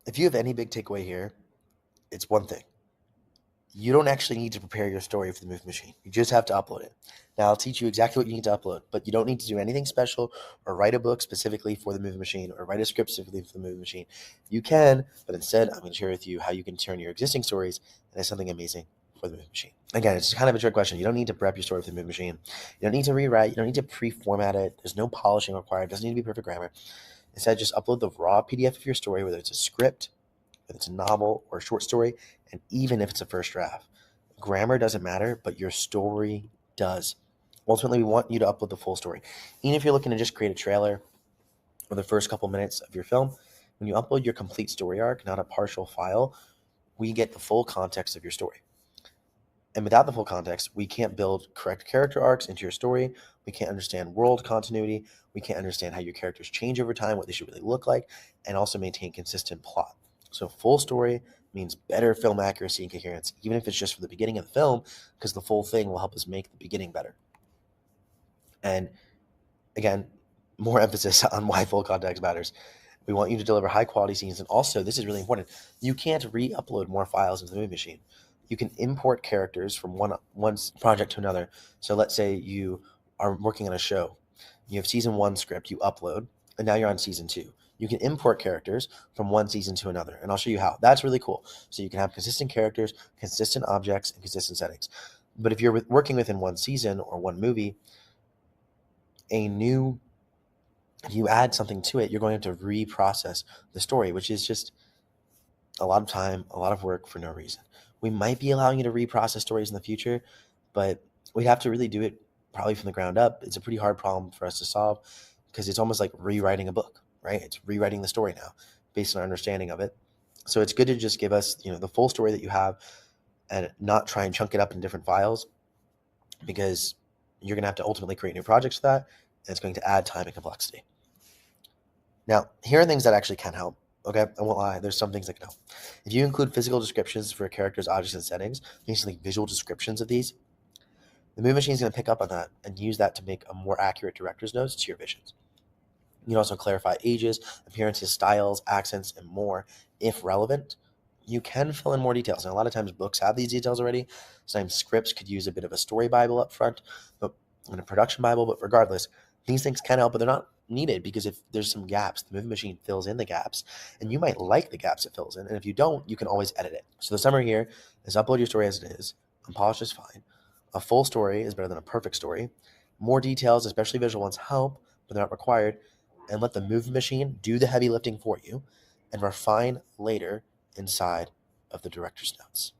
if you have any big takeaway here, it's one thing. You don't actually need to prepare your story for the movie machine. You just have to upload it. Now, I'll teach you exactly what you need to upload, but you don't need to do anything special or write a book specifically for the movie machine or write a script specifically for the movie machine. You can, but instead, I'm going to share with you how you can turn your existing stories into something amazing for the movie machine. Again, it's kind of a trick question. You don't need to prep your story for the movie machine. You don't need to rewrite. You don't need to pre-format it. There's no polishing required. It doesn't need to be perfect grammar. Instead, just upload the raw PDF of your story, whether it's a script, whether it's a novel or a short story, and even if it's a first draft. Grammar doesn't matter, but your story does. Ultimately, we want you to upload the full story. Even if you're looking to just create a trailer or the first couple minutes of your film, when you upload your complete story arc, not a partial file, we get the full context of your story. And without the full context, we can't build correct character arcs into your story. We can't understand world continuity. We can't understand how your characters change over time, what they should really look like, and also maintain consistent plot. So, full story means better film accuracy and coherence, even if it's just for the beginning of the film, because the full thing will help us make the beginning better. And again, more emphasis on why full context matters. We want you to deliver high quality scenes. And also, this is really important, you can't re upload more files into the movie machine. You can import characters from one project to another. So let's say you are working on a show. You have season one script, you upload, and now you're on season two. You can import characters from one season to another. And I'll show you how. That's really cool. So you can have consistent characters, consistent objects, and consistent settings. But if you're working within one season or one movie, a new if you add something to it, you're going to have to reprocess the story, which is just a lot of time, a lot of work for no reason. We might be allowing you to reprocess stories in the future, but we'd have to really do it probably from the ground up. It's a pretty hard problem for us to solve because it's almost like rewriting a book, right? It's rewriting the story now based on our understanding of it. So it's good to just give us, the full story that you have and not try and chunk it up in different files because you're going to have to ultimately create new projects for that, and it's going to add time and complexity. Now, here are things that actually can help. Okay, I won't lie, there's some things that can help. If you include physical descriptions for characters, objects, and settings, basically visual descriptions of these, the movie machine is going to pick up on that and use that to make a more accurate director's notes to your visions. You can also clarify ages, appearances, styles, accents, and more if relevant. You can fill in more details. And a lot of times books have these details already. Sometimes scripts could use a bit of a story Bible up front, but in a production Bible, but regardless, these things can help, but they're not needed because if there's some gaps, the movie machine fills in the gaps, and you might like the gaps it fills in. And if you don't, you can always edit it. So the summary here is upload your story as it is. Unpolished is fine. A full story is better than a perfect story. More details, especially visual ones, help, but they're not required, and let the movie machine do the heavy lifting for you and refine later inside of the director's notes.